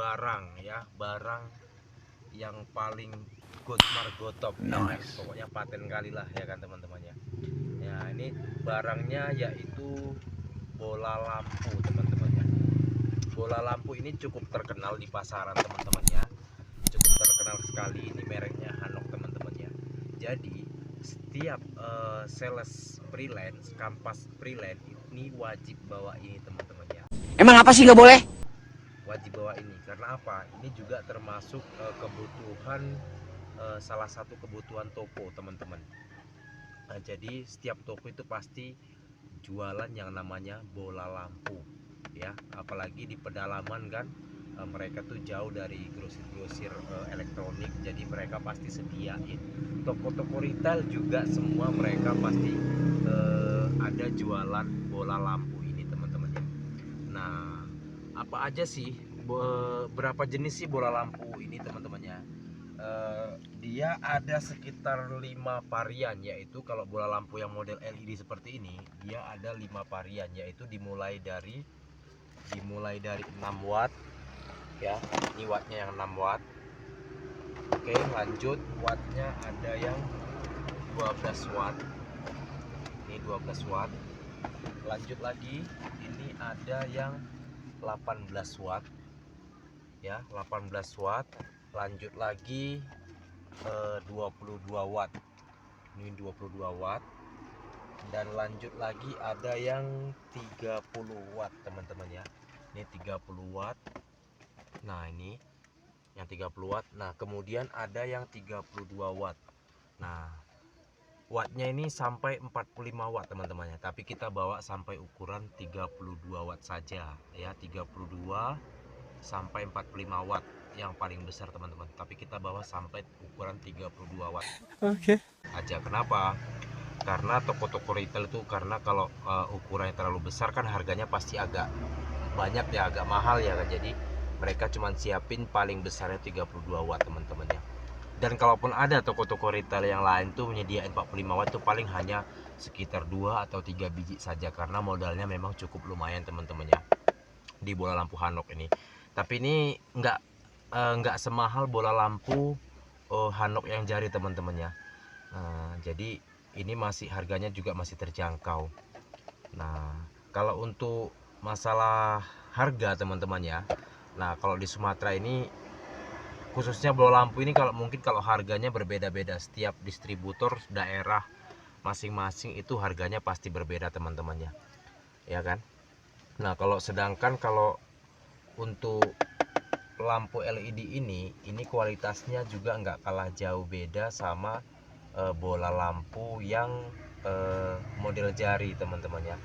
barang ya, barang yang paling margotop ya kan? Pokoknya paten kali lah ya kan teman-teman ya. Ya ini barangnya yaitu bola lampu teman-teman ya. Bola lampu ini cukup terkenal di pasaran teman-teman ya, cukup terkenal sekali. Ini mereknya Hanok teman-teman ya. Jadi setiap sales freelance, kampas freelance ini wajib bawa ini teman-teman ya. Emang apa sih nggak boleh? Wajib bawa ini karena apa? Ini juga termasuk kebutuhan, salah satu kebutuhan toko teman-teman. Nah, jadi setiap toko itu pasti jualan yang namanya bola lampu ya, apalagi di pedalaman kan, mereka tuh jauh dari grosir-grosir elektronik, jadi mereka pasti sediain. Toko-toko retail juga semua mereka pasti ada jualan bola lampu ini teman-teman ya. Nah, apa aja sih, berapa jenis sih bola lampu ini teman-teman ya? Dia ada sekitar 5 varian, yaitu kalau bola lampu yang model LED seperti ini dia ada 5 varian, yaitu dimulai dari 6 watt ya. Ini wattnya yang 6 watt. Oke, lanjut wattnya ada yang 12 watt. Ini 12 watt. Lanjut lagi ini ada yang 18 watt ya, 18 watt. Lanjut lagi 22 watt. Ini 22 watt. Dan lanjut lagi ada yang 30 watt teman-teman ya. Ini 30 watt. Nah, ini yang 30 watt. Nah, kemudian ada yang 32 watt. Nah, wattnya ini sampai 45 watt teman-teman ya. Tapi kita bawa sampai ukuran 32 watt saja ya. 32 sampai 45 watt yang paling besar teman-teman. Tapi kita bawa sampai ukuran 32 watt. Oke. Aja. Kenapa? Karena toko-toko retail itu, karena kalau ukurannya terlalu besar kan harganya pasti agak banyak ya, agak mahal ya kan. Jadi mereka cuma siapin paling besarnya 32 watt teman-teman ya. Dan kalaupun ada toko-toko retail yang lain tuh menyediakan 45 watt tuh paling hanya sekitar 2 atau 3 biji saja, karena modalnya memang cukup lumayan teman-teman ya di bola lampu Hanok ini. Tapi ini nggak semahal bola lampu Hanok yang jari teman-teman ya. Jadi ini masih harganya juga masih terjangkau. Nah, kalau untuk masalah harga teman-teman ya, nah kalau di Sumatera ini khususnya bola lampu ini, kalau mungkin kalau harganya berbeda-beda, setiap distributor daerah masing-masing itu harganya pasti berbeda teman-teman ya kan. Nah, sedangkan kalau untuk lampu LED ini kualitasnya juga nggak kalah jauh beda sama bola lampu yang model jari teman-teman ya.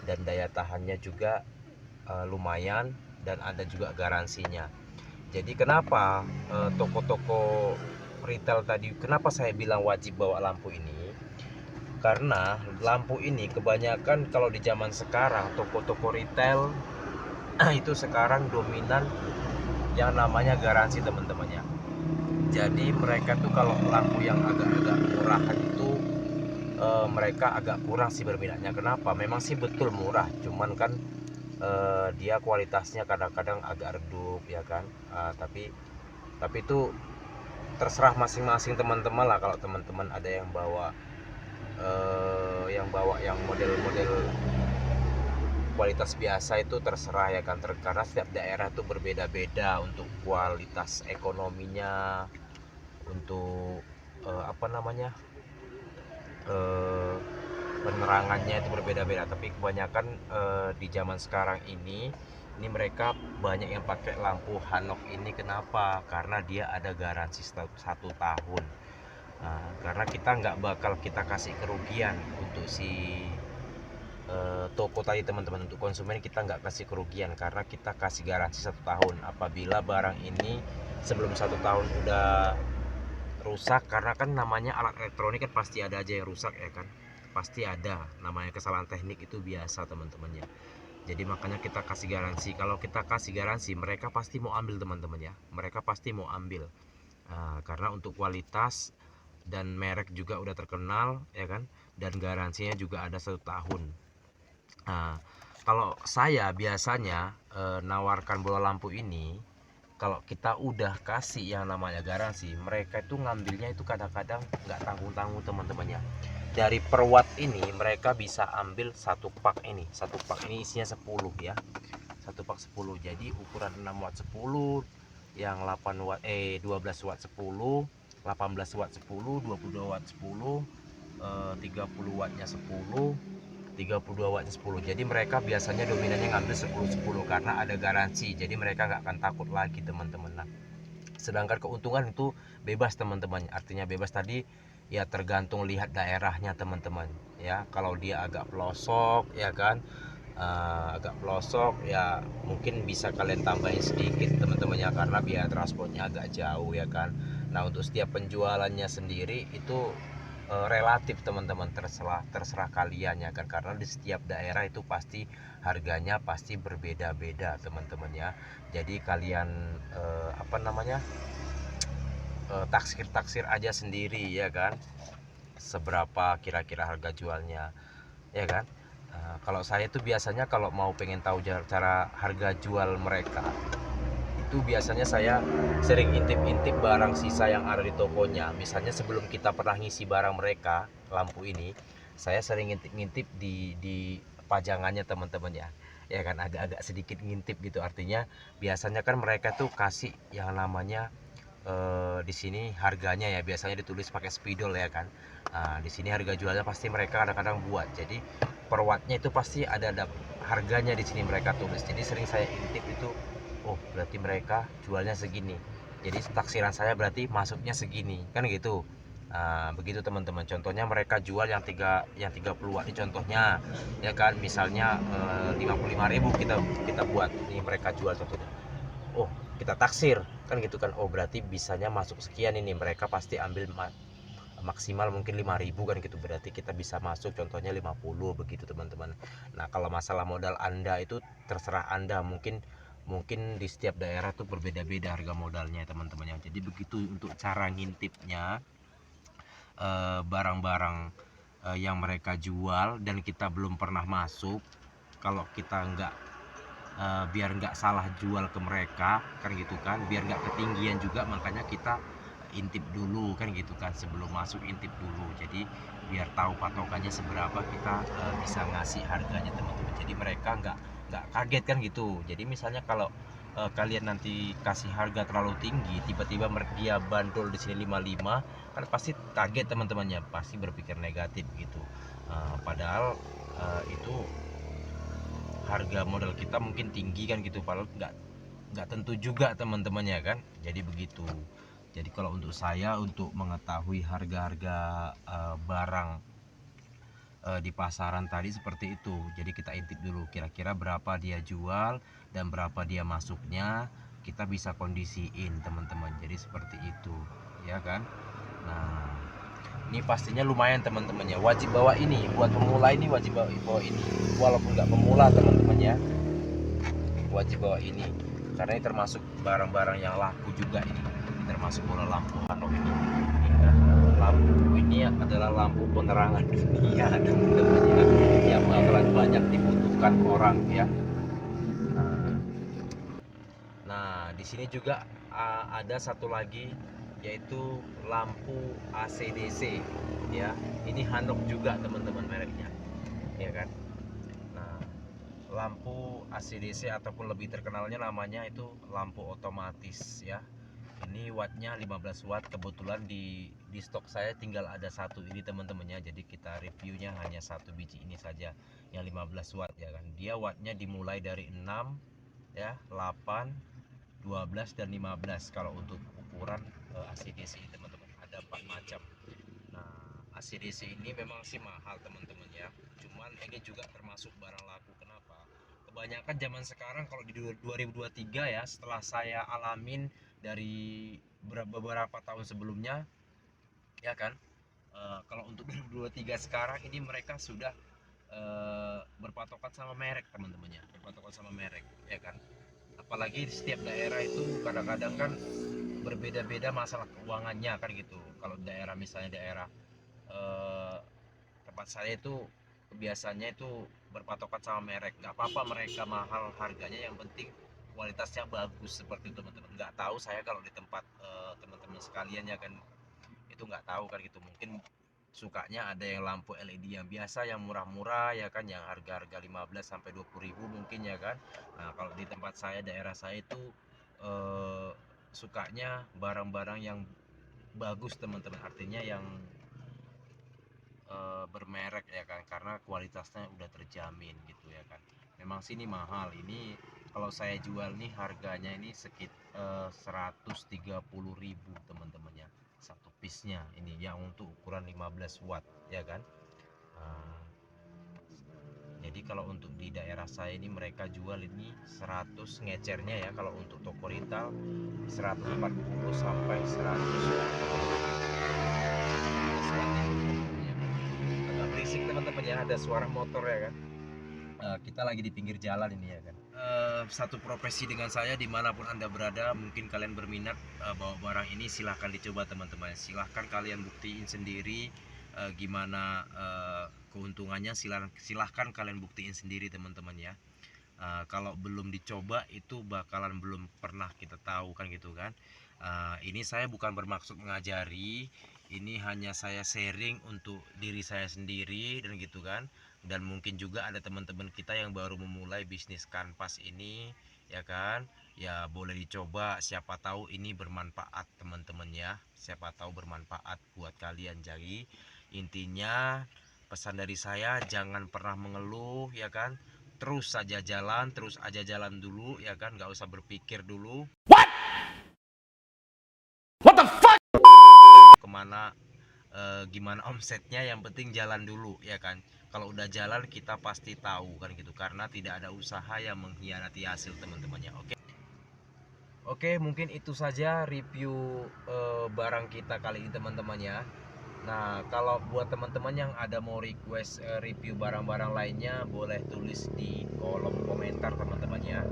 Dan daya tahannya juga lumayan, dan ada juga garansinya. Jadi kenapa toko-toko retail tadi, kenapa saya bilang wajib bawa lampu ini? Karena lampu ini kebanyakan kalau di zaman sekarang toko-toko retail itu sekarang dominan yang namanya garansi teman-teman ya. Jadi mereka tuh kalau lampu yang agak-agak murahan itu mereka agak kurang sih berbedanya. Kenapa? Memang sih betul murah, cuman kan dia kualitasnya kadang-kadang agak redup ya kan. Tapi itu terserah masing-masing teman-teman lah. Kalau teman-teman ada yang bawa yang model-model kualitas biasa itu terserah ya kan. Karena setiap daerah tuh berbeda-beda untuk kualitas ekonominya, untuk penerangannya itu berbeda-beda. Tapi kebanyakan di zaman sekarang ini mereka banyak yang pakai lampu Hanok ini. Kenapa? Karena dia ada garansi 1 tahun. Karena kita nggak bakal kita kasih kerugian untuk si toko tadi teman-teman. Untuk konsumen kita nggak kasih kerugian karena kita kasih garansi 1 tahun. Apabila barang ini sebelum 1 tahun udah rusak, karena kan namanya alat elektronik kan pasti ada aja yang rusak ya kan, pasti ada namanya kesalahan teknik, itu biasa teman-teman ya. Jadi makanya kita kasih garansi. Kalau kita kasih garansi mereka pasti mau ambil teman-teman ya, mereka pasti mau ambil. Karena untuk kualitas dan merek juga udah terkenal ya kan, dan garansinya juga ada 1 tahun. Kalau saya biasanya nawarkan bola lampu ini kalau kita udah kasih yang namanya garansi, mereka itu ngambilnya itu kadang-kadang nggak tanggung-tanggung teman-temannya. Dari per watt ini mereka bisa ambil satu pak ini isinya 10 ya, satu pak 10. Jadi ukuran 6 watt 10, yang 8 watt 12 watt 10, 18 watt 10, 22 watt 10, 30 wattnya 10, 32 wattnya 10. Jadi mereka biasanya dominannya ngambil 10-10 karena ada garansi, jadi mereka nggak akan takut lagi teman-teman. Nah, sedangkan keuntungan itu bebas teman-teman, artinya bebas tadi ya, tergantung lihat daerahnya teman-teman ya. Kalau dia agak pelosok ya kan, agak pelosok ya mungkin bisa kalian tambahin sedikit teman-teman ya, karena biaya transportnya agak jauh ya kan. Nah, untuk setiap penjualannya sendiri itu relatif teman-teman, terserah kalian ya kan, karena di setiap daerah itu pasti harganya pasti berbeda-beda teman-teman ya. Jadi kalian apa namanya, taksir aja sendiri ya kan, seberapa kira-kira harga jualnya ya kan. Kalau saya tuh biasanya kalau mau pengen tahu cara harga jual mereka itu biasanya saya sering intip-intip barang sisa yang ada di tokonya. Misalnya sebelum kita pernah ngisi barang mereka lampu ini, saya sering ngintip-ngintip di pajangannya teman-teman ya kan, agak-agak sedikit ngintip gitu. Artinya biasanya kan mereka tuh kasih yang namanya di sini harganya ya biasanya ditulis pakai spidol ya kan. Nah, di sini harga jualnya pasti mereka kadang-kadang buat. Jadi per wattnya itu pasti ada harganya di sini mereka tulis. Jadi sering saya intip itu, oh berarti mereka jualnya segini. Jadi taksiran saya berarti masuknya segini kan gitu. Nah, begitu teman-teman. Contohnya mereka jual yang 30 watt ini contohnya ya kan. Misalnya 55.000 kita buat. Ini mereka jual contohnya. Oh, kita taksir kan gitu kan. Oh, berarti bisanya masuk sekian ini. Mereka pasti ambil maksimal mungkin 5.000 kan gitu. Berarti kita bisa masuk contohnya 50 begitu teman-teman. Nah, kalau masalah modal Anda itu terserah Anda. Mungkin di setiap daerah tuh berbeda-beda harga modalnya teman-teman ya. Jadi begitu untuk cara ngintipnya barang-barang yang mereka jual dan kita belum pernah masuk. Kalau kita nggak biar nggak salah jual ke mereka kan gitu kan, biar nggak ketinggian juga, makanya kita intip dulu kan gitu kan, sebelum masuk intip dulu. Jadi biar tahu patokannya seberapa kita bisa ngasih harganya teman-teman. Jadi mereka nggak kaget kan gitu. Jadi misalnya kalau kalian nanti kasih harga terlalu tinggi, tiba-tiba dia bandrol di sini 55, kan pasti kaget teman-temannya, pasti berpikir negatif gitu. Padahal itu harga modal kita mungkin tinggi kan gitu, padahal nggak tentu juga teman-teman ya kan. Jadi begitu. Jadi kalau untuk saya, untuk mengetahui harga-harga barang di pasaran tadi seperti itu. Jadi kita intip dulu kira-kira berapa dia jual dan berapa dia masuknya, kita bisa kondisiin teman-teman. Jadi seperti itu ya kan. Nah, ini pastinya lumayan teman-teman ya, wajib bawa ini buat pemula, ini wajib bawa ini. Walaupun nggak pemula teman-teman ya, wajib bawa ini karena ini termasuk barang-barang yang laku juga. Ini termasuk bola lampu Hanok ini ya. Lampu ini adalah lampu penerangan dunia teman-teman ya, yang bakalan banyak dibutuhkan orang ya. Nah, di sini juga ada satu lagi, yaitu lampu ACDC ya. Ini Hanok juga teman-teman mereknya ya kan. Nah, lampu ACDC ataupun lebih terkenalnya namanya itu lampu otomatis ya. Ini wattnya 15 watt. Kebetulan di stok saya tinggal ada satu ini teman-temannya. Jadi kita reviewnya hanya satu biji ini saja yang 15 watt ya kan. Dia wattnya dimulai dari 6 ya, 8, 12 dan 15 kalau untuk ukuran ACDC teman-teman. Ada 4 macam. Nah, ACDC ini memang sih mahal teman-teman ya. Cuman ini juga termasuk barang laku. Kenapa? Kebanyakan zaman sekarang kalau di 2023 ya, setelah saya alamin dari beberapa tahun sebelumnya ya kan. Kalau untuk 2023 sekarang ini mereka sudah berpatokan sama merek teman-teman ya, berpatokan sama merek ya kan. Apalagi di setiap daerah itu kadang-kadang kan berbeda-beda masalah keuangannya kan gitu. Kalau daerah misalnya daerah eh, tempat saya itu biasanya itu berpatokan sama merek. Nggak apa-apa mereka mahal harganya, yang penting kualitasnya bagus seperti itu teman-teman. Nggak tahu saya kalau di tempat teman-teman sekalian ya kan, itu nggak tahu kan gitu. Mungkin sukanya ada yang lampu LED yang biasa yang murah-murah ya kan, yang harga-harga 15 sampai 20 ribu mungkin ya kan. Nah kalau di tempat saya, daerah saya itu sukanya barang-barang yang bagus teman-teman, artinya yang bermerek ya kan, karena kualitasnya udah terjamin gitu ya kan. Memang sini mahal ini, kalau saya jual nih harganya ini sekitar 130.000 teman-teman ya, satu piece-nya ini yang untuk ukuran 15 watt ya kan. Nah, jadi kalau untuk di daerah saya ini mereka jual ini 100 ngecernya ya, kalau untuk toko retail 140 sampai 100 agak berisik teman-teman ya, ada suara motor ya kan. Kita lagi di pinggir jalan ini ya kan. Satu profesi dengan saya dimanapun anda berada, mungkin kalian berminat bawa barang ini, silahkan dicoba teman-teman, silahkan kalian buktiin sendiri gimana keuntungannya, silahkan kalian buktiin sendiri teman-teman ya. Kalau belum dicoba itu bakalan belum pernah kita tahu kan gitu kan. Ini saya bukan bermaksud mengajari, ini hanya saya sharing untuk diri saya sendiri dan gitu kan. Dan mungkin juga ada teman-teman kita yang baru memulai bisnis kanvas ini ya kan, ya boleh dicoba, siapa tahu ini bermanfaat teman-teman ya, siapa tahu bermanfaat buat kalian. Jadi intinya pesan dari saya, jangan pernah mengeluh ya kan, terus aja jalan dulu ya kan, nggak usah berpikir dulu kemana gimana omsetnya, yang penting jalan dulu ya kan. Kalau udah jalan kita pasti tahu kan gitu, karena tidak ada usaha yang mengkhianati hasil teman-temannya. Oke, mungkin itu saja review barang kita kali ini teman-teman ya. Nah, kalau buat teman-teman yang ada mau request review barang-barang lainnya, boleh tulis di kolom komentar teman-teman ya.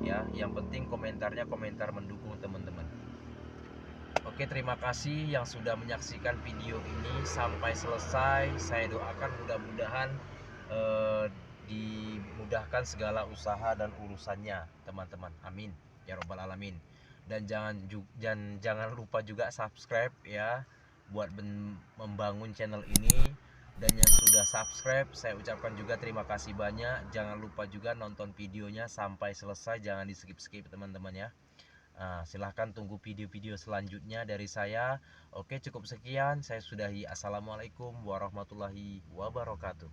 Ya, yang penting komentarnya komentar mendukung teman-teman. Oke, terima kasih yang sudah menyaksikan video ini sampai selesai. Saya doakan mudah-mudahan dimudahkan segala usaha dan urusannya teman-teman. Amin ya robbal alamin. Dan jangan lupa juga subscribe ya, buat membangun channel ini. Dan yang sudah subscribe, saya ucapkan juga terima kasih banyak. Jangan lupa juga nonton videonya sampai selesai, jangan di skip-skip teman-teman ya. Silahkan tunggu video-video selanjutnya dari saya. Oke, cukup sekian, saya sudahi. Assalamualaikum warahmatullahi wabarakatuh.